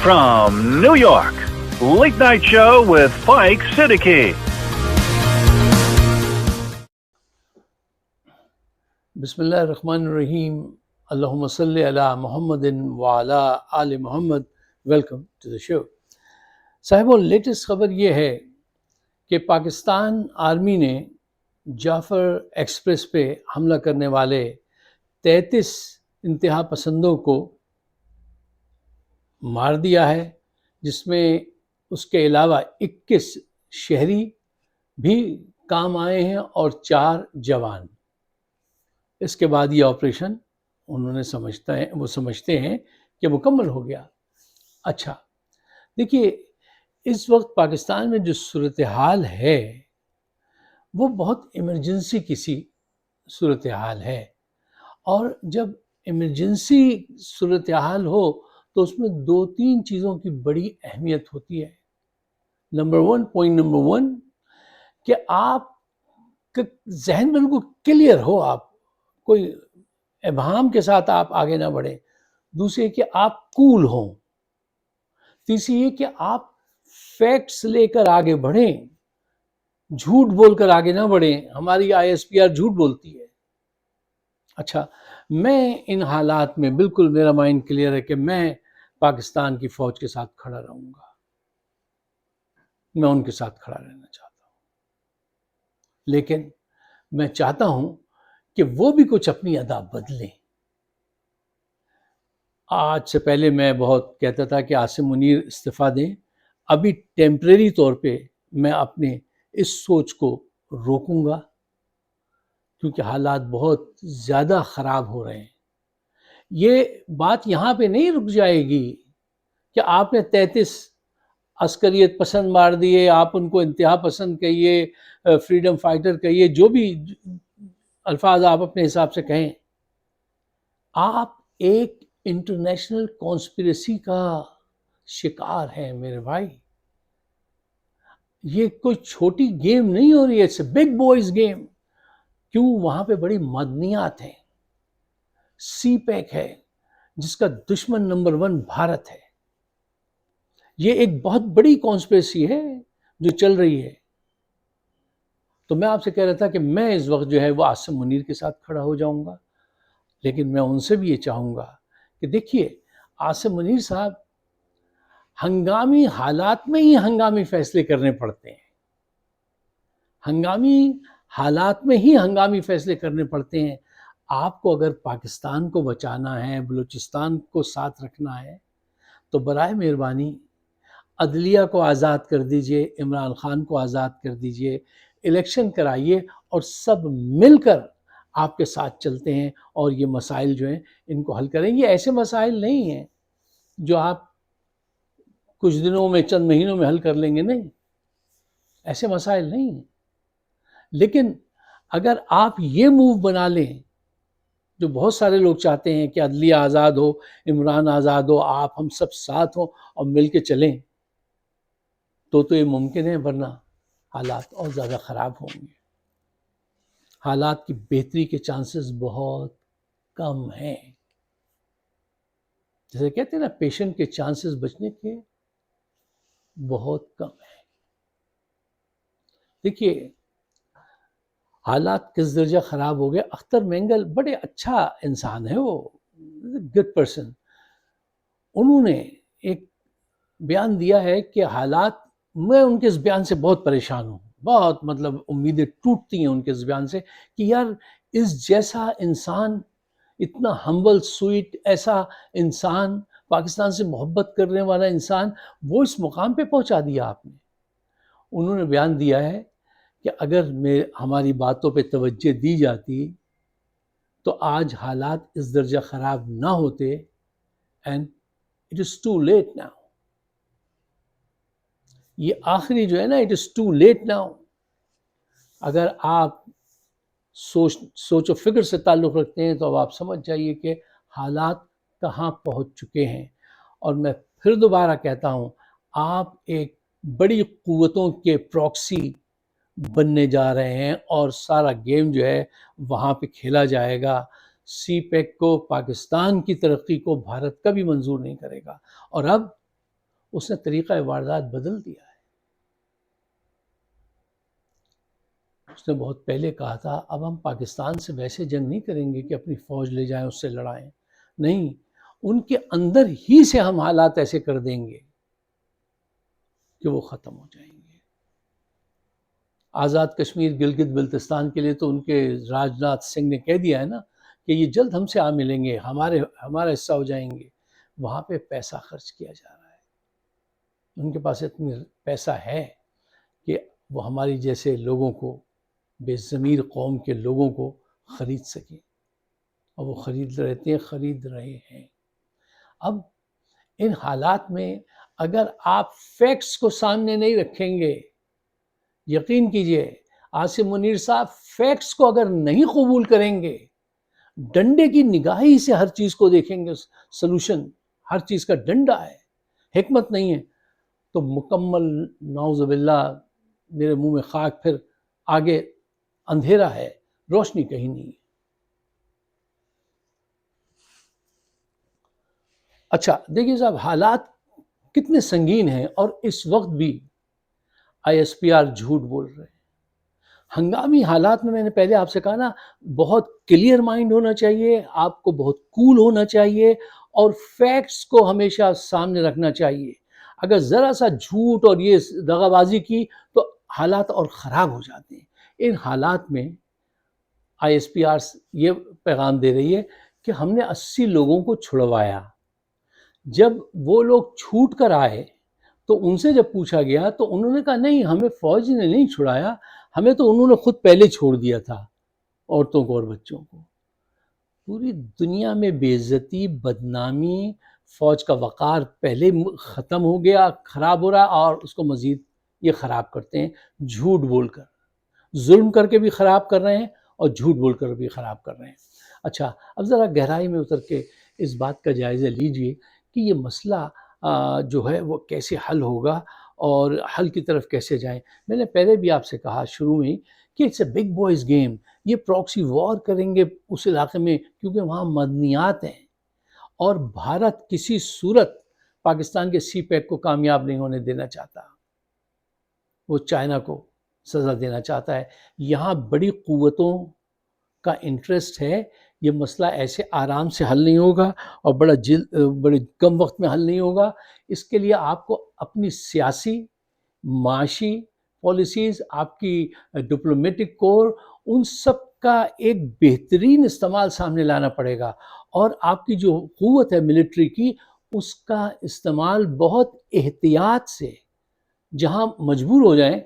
from New York, Late Night Show with Spike Siddiqui. Bismillahirrahmanirrahim. Allahumma salli ala Muhammadin wa ala ali Muhammad. Welcome to the show. صاحبوں، latest خبر یہ ہے کہ Pakistan army نے جعفر express پہ حملہ کرنے والے 33 انتہا پسندوں کو مار دیا ہے، جس میں اس کے علاوہ 21 شہری بھی کام آئے ہیں اور 4 جوان۔ اس کے بعد یہ آپریشن انہوں نے سمجھتے ہیں کہ مکمل ہو گیا۔ اچھا دیکھیے، اس وقت پاکستان میں جو صورتحال ہے وہ بہت ایمرجنسی کسی صورتحال ہے، اور جب ایمرجنسی صورتحال ہو تو اس میں 2-3 چیزوں کی بڑی اہمیت ہوتی ہے۔ پوائنٹ نمبر 1 کہ آپ کا ذہن بالکل کلیئر ہو، آپ کوئی ابہام کے ساتھ آپ آگے نہ بڑھیں۔ دوسرے کہ آپ کول ہوں۔ تیسری یہ کہ آپ فیکٹس لے کر آگے بڑھیں، جھوٹ بول کر آگے نہ بڑھیں۔ ہماری ISPR جھوٹ بولتی ہے۔ اچھا، میں ان حالات میں بالکل میرا مائنڈ کلیئر ہے کہ میں پاکستان کی فوج کے ساتھ کھڑا رہوں گا، میں ان کے ساتھ کھڑا رہنا چاہتا ہوں، لیکن میں چاہتا ہوں کہ وہ بھی کچھ اپنی ادا بدلیں۔ آج سے پہلے میں بہت کہتا تھا کہ عاصم منیر استعفیٰ دیں، ابھی ٹیمپریری طور پہ میں اپنے اس سوچ کو روکوں گا، کیونکہ حالات بہت زیادہ خراب ہو رہے ہیں۔ یہ بات یہاں پہ نہیں رک جائے گی کہ آپ نے 33 عسکریت پسند مار دیے، آپ ان کو انتہا پسند کہیے، فریڈم فائٹر کہیے، جو بھی الفاظ آپ اپنے حساب سے کہیں۔ آپ ایک انٹرنیشنل کانسپریسی کا شکار ہیں میرے بھائی۔ یہ کوئی چھوٹی گیم نہیں ہو رہی ہے، it's a big boys game. کیوں؟ وہاں پہ بڑی معدنیات ہیں، سی پیک ہے جس کا دشمن نمبر 1 بھارت ہے۔ یہ ایک بہت بڑی کانسپریسی ہے جو چل رہی ہے۔ تو میں آپ سے کہہ رہا تھا کہ میں اس وقت جو ہے وہ عاصم منیر کے ساتھ کھڑا ہو جاؤں گا، لیکن میں ان سے بھی یہ چاہوں گا کہ دیکھیے، عاصم منیر صاحب، ہنگامی حالات میں ہی ہنگامی فیصلے کرنے پڑتے ہیں، ہنگامی حالات میں ہی ہنگامی فیصلے کرنے پڑتے ہیں۔ آپ کو اگر پاکستان کو بچانا ہے، بلوچستان کو ساتھ رکھنا ہے، تو برائے مہربانی عدلیہ کو آزاد کر دیجئے، عمران خان کو آزاد کر دیجئے، الیکشن کرائیے، اور سب مل کر آپ کے ساتھ چلتے ہیں اور یہ مسائل جو ہیں ان کو حل کریں۔ یہ ایسے مسائل نہیں ہیں جو آپ کچھ دنوں میں، چند مہینوں میں حل کر لیں گے، نہیں، ایسے مسائل نہیں ہیں۔ لیکن اگر آپ یہ موو بنا لیں جو بہت سارے لوگ چاہتے ہیں کہ عدلیہ آزاد ہو، عمران آزاد ہو، آپ ہم سب ساتھ ہوں اور مل کے چلیں، تو یہ ممکن ہے، ورنہ حالات اور زیادہ خراب ہوں گے۔ حالات کی بہتری کے چانسز بہت کم ہیں۔ جیسے کہتے ہیں نا، پیشنٹ کے چانسز بچنے کے بہت کم ہیں۔ دیکھیے، حالات کس درجہ خراب ہو گئے۔ اختر مینگل بڑے اچھا انسان ہے، وہ گڈ پرسن۔ انہوں نے ایک بیان دیا ہے کہ حالات، میں ان کے اس بیان سے بہت پریشان ہوں، بہت مطلب امیدیں ٹوٹتی ہیں ان کے اس بیان سے کہ یار، اس جیسا انسان، اتنا ہمبل سویٹ ایسا انسان، پاکستان سے محبت کرنے والا انسان، وہ اس مقام پہ پہنچا دیا آپ نے۔ انہوں نے بیان دیا ہے کہ اگر ہماری باتوں پہ توجہ دی جاتی تو آج حالات اس درجہ خراب نہ ہوتے، and it is too late now۔ یہ آخری جو ہے نا، it is too late now۔ اگر آپ سوچ و فکر سے تعلق رکھتے ہیں تو اب آپ سمجھ جائیے کہ حالات کہاں پہنچ چکے ہیں۔ اور میں پھر دوبارہ کہتا ہوں، آپ ایک بڑی قوتوں کے پراکسی بننے جا رہے ہیں، اور سارا گیم جو ہے وہاں پہ کھیلا جائے گا۔ سی پیک کو، پاکستان کی ترقی کو بھارت کبھی منظور نہیں کرے گا۔ اور اب اس نے طریقہ واردات بدل دیا ہے. اس نے بہت پہلے کہا تھا اب ہم پاکستان سے ویسے جنگ نہیں کریں گے کہ اپنی فوج لے جائیں اس سے لڑائیں، نہیں، ان کے اندر ہی سے ہم حالات ایسے کر دیں گے کہ وہ ختم ہو جائیں گے. آزاد کشمیر گلگت بلتستان کے لیے تو ان کے راج ناتھ سنگھ نے کہہ دیا ہے نا کہ یہ جلد ہم سے آ ملیں گے، ہمارا حصہ ہو جائیں گے. وہاں پہ پیسہ خرچ کیا جا رہا ہے، ان کے پاس اتنی پیسہ ہے کہ وہ ہماری جیسے لوگوں کو، بے ضمیر قوم کے لوگوں کو خرید سکیں، اور وہ خرید رہے ہیں. اب ان حالات میں اگر آپ فیکٹس کو سامنے نہیں رکھیں گے، یقین کیجئے عاصم منیر صاحب فیکٹس کو اگر نہیں قبول کریں گے، ڈنڈے کی نگاہی سے ہر چیز کو دیکھیں گے، سلوشن ہر چیز کا ڈنڈا ہے، حکمت نہیں ہے، تو مکمل نعوذ باللہ میرے منہ میں خاک، پھر آگے اندھیرا ہے، روشنی کہیں نہیں ہے. اچھا دیکھیے صاحب، حالات کتنے سنگین ہیں، اور اس وقت بھی آئی ایس پی آر جھوٹ بول رہے ہیں. ہنگامی حالات میں نے پہلے آپ سے کہا نا، بہت کلیئر مائنڈ ہونا چاہیے، آپ کو بہت کول ہونا چاہیے، اور فیکٹس کو ہمیشہ سامنے رکھنا چاہیے. اگر ذرا سا جھوٹ اور یہ دغا بازی کی تو حالات اور خراب ہو جاتے ہیں. ان حالات میں آئی ایس پی آر یہ پیغام دے رہی ہے کہ ہم نے 80 لوگوں کو چھڑوایا. جب وہ لوگ چھوٹ کر آئے تو ان سے جب پوچھا گیا تو انہوں نے کہا نہیں، ہمیں فوج نے نہیں چھڑایا، ہمیں تو انہوں نے خود پہلے چھوڑ دیا تھا، عورتوں کو اور بچوں کو. پوری دنیا میں بے عزتی، بدنامی، فوج کا وقار پہلے ختم ہو گیا، خراب ہو رہا، اور اس کو مزید یہ خراب کرتے ہیں جھوٹ بول کر، ظلم کر کے بھی خراب کر رہے ہیں اور جھوٹ بول کر بھی خراب کر رہے ہیں. اچھا اب ذرا گہرائی میں اتر کے اس بات کا جائزہ لیجئے کہ یہ مسئلہ جو ہے وہ کیسے حل ہوگا اور حل کی طرف کیسے جائیں. میں نے پہلے بھی آپ سے کہا شروع میں کہ it's a big boys game. یہ پراکسی وار کریں گے اس علاقے میں کیونکہ وہاں مدنیات ہیں، اور بھارت کسی صورت پاکستان کے سی پیک کو کامیاب نہیں ہونے دینا چاہتا. وہ چائنا کو سزا دینا چاہتا ہے. یہاں بڑی قوتوں کا انٹرسٹ ہے. یہ مسئلہ ایسے آرام سے حل نہیں ہوگا اور بڑے کم وقت میں حل نہیں ہوگا. اس کے لیے آپ کو اپنی سیاسی، معاشی پالیسیز، آپ کی ڈپلومیٹک کور، ان سب کا ایک بہترین استعمال سامنے لانا پڑے گا. اور آپ کی جو قوت ہے ملٹری کی، اس کا استعمال بہت احتیاط سے، جہاں مجبور ہو جائیں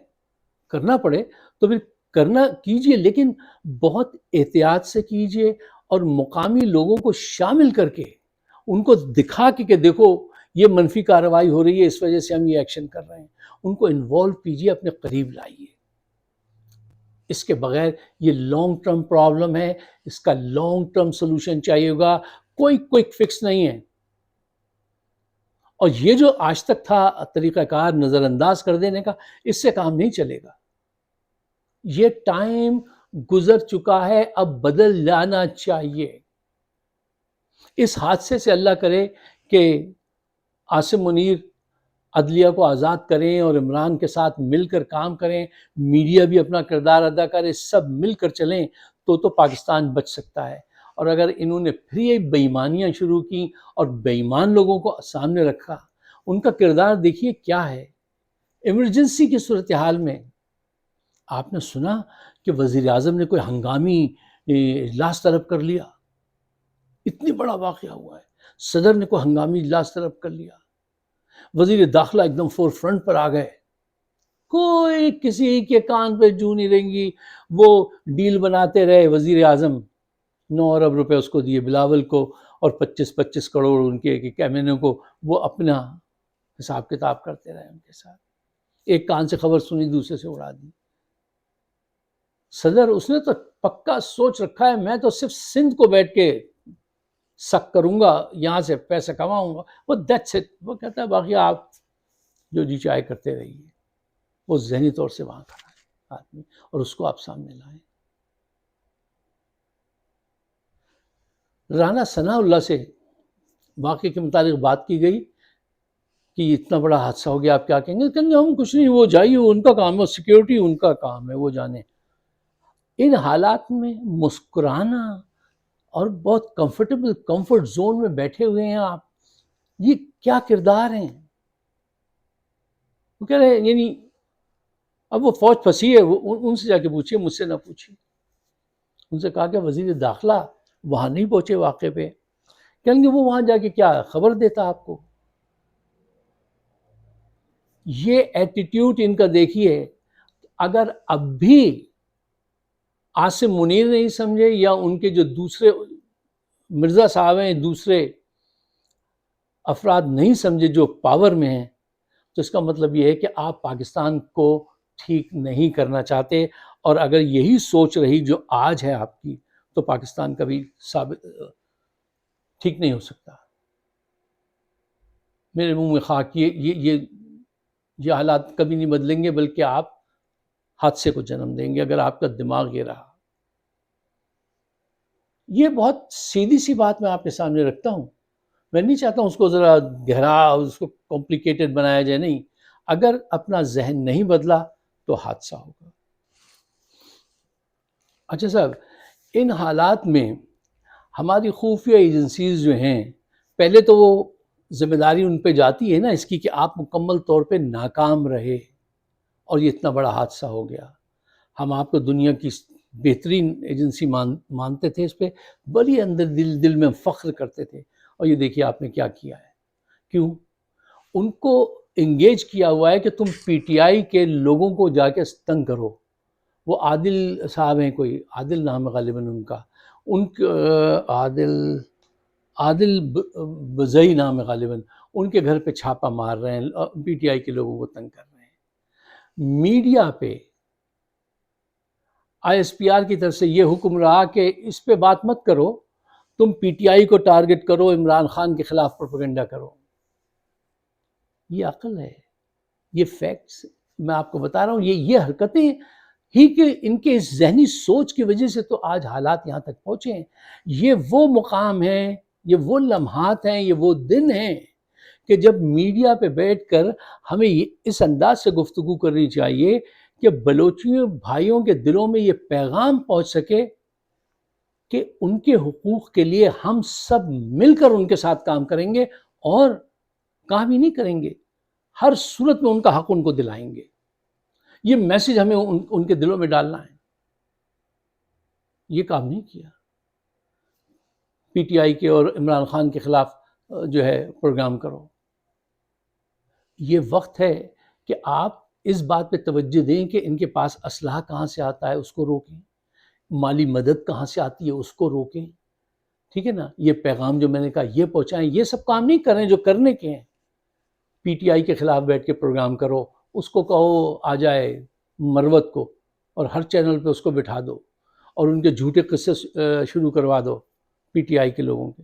کرنا پڑے تو پھر کرنا کیجئے، لیکن بہت احتیاط سے کیجئے، اور مقامی لوگوں کو شامل کر کے ان کو دکھا کہ دیکھو یہ منفی کارروائی ہو رہی ہے، اس وجہ سے ہم یہ ایکشن کر رہے ہیں. ان کو انوالو کیجئے، اپنے قریب لائیے. اس کے بغیر یہ لانگ ٹرم پرابلم ہے، اس کا لانگ ٹرم سلوشن چاہیے ہوگا، کوئی کوئک فکس نہیں ہے. اور یہ جو آج تک تھا طریقہ کار نظر انداز کر دینے کا، اس سے کام نہیں چلے گا. یہ ٹائم گزر چکا ہے، اب بدل جانا چاہیے. اس حادثے سے اللہ کرے کہ عاصم منیر عدلیہ کو آزاد کریں اور عمران کے ساتھ مل کر کام کریں، میڈیا بھی اپنا کردار ادا کرے، سب مل کر چلیں تو پاکستان بچ سکتا ہے. اور اگر انہوں نے پھر یہ بے ایمانیاں شروع کی اور بے ایمان لوگوں کو سامنے رکھا، ان کا کردار دیکھیے کیا ہے. ایمرجنسی کی صورتحال میں آپ نے سنا کہ وزیر اعظم نے کوئی ہنگامی اجلاس طلب کر لیا. اتنی بڑا واقعہ ہوا ہے. صدر نے کوئی ہنگامی اجلاس طلب کر لیا. وزیر داخلہ ایک دم فور فرنٹ پر آ گئے. کوئی کسی کے کان پہ جو نہیں رہیں گی. وہ ڈیل بناتے رہے. وزیر اعظم 9 ارب روپے اس کو دیے بلاول کو، اور 25 کروڑ ان کے کیمینوں کو. وہ اپنا حساب کتاب کرتے رہے ان کے ساتھ. ایک کان سے خبر سنی، دوسرے سے اڑا دی. صدر اس نے تو پکا سوچ رکھا ہے، میں تو صرف سندھ کو بیٹھ کے سک کروں گا، یہاں سے پیسے کماؤں گا. وہ دیٹس اٹ. وہ کہتا ہے باقی آپ جو جی چاہے کرتے رہیے. وہ ذہنی طور سے وہاں کھڑا ہے آدمی، اور اس کو آپ سامنے لائیں. رانا ثناء اللہ سے واقعے کے متعلق بات کی گئی کہ یہ اتنا بڑا حادثہ ہو گیا، آپ کیا کہیں گے؟ کہیں گے ہم کچھ نہیں، وہ جائیے، ان کا کام ہے، سیکیورٹی ان کا کام ہے، وہ جانے۔ ان حالات میں مسکرانا اور بہت کمفرٹ زون میں بیٹھے ہوئے ہیں آپ، یہ کیا کردار ہیں؟ وہ کہہ رہے ہیں یعنی اب وہ فوج پھنسی ہے، وہ ان سے جا کے پوچھیے، مجھ سے نہ پوچھیے۔ ان سے کہا کہ وزیر داخلہ وہاں نہیں پہنچے واقعے پہ، کہیں گے وہ وہاں جا کے کیا خبر دیتا آپ کو؟ یہ ایٹیٹیوڈ ان کا دیکھیے۔ اگر اب بھی عاصم منیر نہیں سمجھے، یا ان کے جو دوسرے مرزا صاحب ہیں، دوسرے افراد نہیں سمجھے جو پاور میں ہیں، تو اس کا مطلب یہ ہے کہ آپ پاکستان کو ٹھیک نہیں کرنا چاہتے، اور اگر یہی سوچ رہی جو آج ہے آپ کی، تو پاکستان کبھی ٹھیک نہیں ہو سکتا۔ میرے منہ میں خاک، یہ حالات کبھی نہیں بدلیں گے، بلکہ آپ حادثے کو جنم دیں گے اگر آپ کا دماغ یہ رہا۔ یہ بہت سیدھی سی بات میں آپ کے سامنے رکھتا ہوں، میں نہیں چاہتا ہوں اس کو ذرا گہرا، اس کو کمپلیکیٹڈ بنایا جائے، نہیں۔ اگر اپنا ذہن نہیں بدلا تو حادثہ ہوگا۔ اچھا صاحب، ان حالات میں ہماری خفیہ ایجنسیز جو ہیں، پہلے تو وہ ذمہ داری ان پہ جاتی ہے نا اس کی کہ آپ مکمل طور پہ ناکام رہے، اور یہ اتنا بڑا حادثہ ہو گیا۔ ہم آپ کو دنیا کی بہترین ایجنسی مانتے تھے، اس پہ بڑی اندر دل میں فخر کرتے تھے، اور یہ دیکھیے آپ نے کیا کیا ہے۔ کیوں؟ ان کو انگیج کیا ہوا ہے کہ تم پی ٹی آئی کے لوگوں کو جا کے تنگ کرو۔ وہ عادل صاحب ہیں، کوئی عادل نام ہے غالباً ان کا، ان عادل بزئی نام ہے غالباً، ان کے گھر پہ چھاپا مار رہے ہیں، پی ٹی آئی کے لوگوں کو تنگ کر رہے ہیں۔ میڈیا پہ آئی ایس پی آر کی طرف سے یہ حکم رہا کہ اس پہ بات مت کرو، تم پی ٹی آئی کو ٹارگٹ کرو، عمران خان کے خلاف پروپیگنڈا کرو۔ یہ عقل ہے، یہ فیکٹس میں آپ کو بتا رہا ہوں۔ یہ حرکتیں ہی کہ ان کے اس ذہنی سوچ کی وجہ سے تو آج حالات یہاں تک پہنچے ہیں۔ یہ وہ مقام ہے، یہ وہ لمحات ہیں، یہ وہ دن ہیں کہ جب میڈیا پہ بیٹھ کر ہمیں اس انداز سے گفتگو کرنی چاہیے کہ بلوچیوں بھائیوں کے دلوں میں یہ پیغام پہنچ سکے کہ ان کے حقوق کے لیے ہم سب مل کر ان کے ساتھ کام کریں گے، اور کام ہی نہیں کریں گے، ہر صورت میں ان کا حق ان کو دلائیں گے۔ یہ میسج ہمیں ان کے دلوں میں ڈالنا ہے۔ یہ کام نہیں کیا پی ٹی آئی کے اور عمران خان کے خلاف جو ہے پروگرام کرو۔ یہ وقت ہے کہ آپ اس بات پہ توجہ دیں کہ ان کے پاس اسلحہ کہاں سے آتا ہے، اس کو روکیں، مالی مدد کہاں سے آتی ہے، اس کو روکیں، ٹھیک ہے نا۔ یہ پیغام جو میں نے کہا یہ پہنچائیں۔ یہ سب کام نہیں کر رہے ہیں جو کرنے کے ہیں۔ پی ٹی آئی کے خلاف بیٹھ کے پروگرام کرو، اس کو کہو آ جائے مروت کو، اور ہر چینل پہ اس کو بٹھا دو، اور ان کے جھوٹے قصے شروع کروا دو پی ٹی آئی کے لوگوں کے۔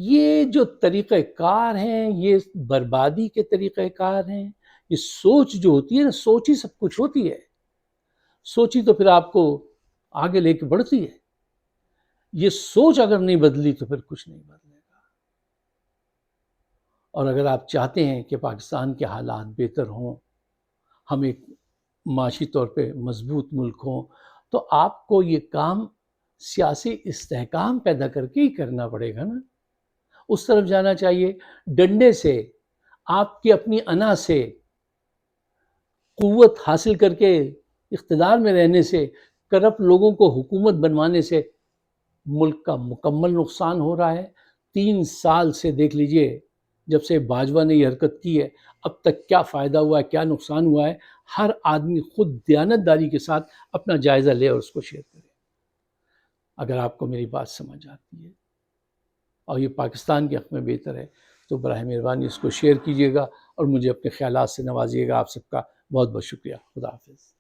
یہ جو طریقہ کار ہیں، یہ بربادی کے طریقہ کار ہیں۔ یہ سوچ جو ہوتی ہے نا، سوچ ہی سب کچھ ہوتی ہے، سوچی تو پھر آپ کو آگے لے کے بڑھتی ہے۔ یہ سوچ اگر نہیں بدلی تو پھر کچھ نہیں بدلے گا۔ اور اگر آپ چاہتے ہیں کہ پاکستان کے حالات بہتر ہوں، ہم ایک معاشی طور پہ مضبوط ملک ہوں، تو آپ کو یہ کام سیاسی استحکام پیدا کر کے ہی کرنا پڑے گا نا۔ اس طرف جانا چاہیے، ڈنڈے سے، آپ کی اپنی انا سے، قوت حاصل کر کے اقتدار میں رہنے سے، کرپٹ لوگوں کو حکومت بنوانے سے ملک کا مکمل نقصان ہو رہا ہے۔ 3 سال سے دیکھ لیجئے، جب سے باجوہ نے یہ حرکت کی ہے، اب تک کیا فائدہ ہوا ہے، کیا نقصان ہوا ہے۔ ہر آدمی خود دیانتداری کے ساتھ اپنا جائزہ لے اور اس کو شیئر کرے۔ اگر آپ کو میری بات سمجھ آتی ہے اور یہ پاکستان کے حق میں بہتر ہے، تو براہ مہربانی اس کو شیئر کیجیے گا، اور مجھے اپنے خیالات سے نوازیے گا۔ آپ سب کا بہت بہت شکریہ۔ خدا حافظ۔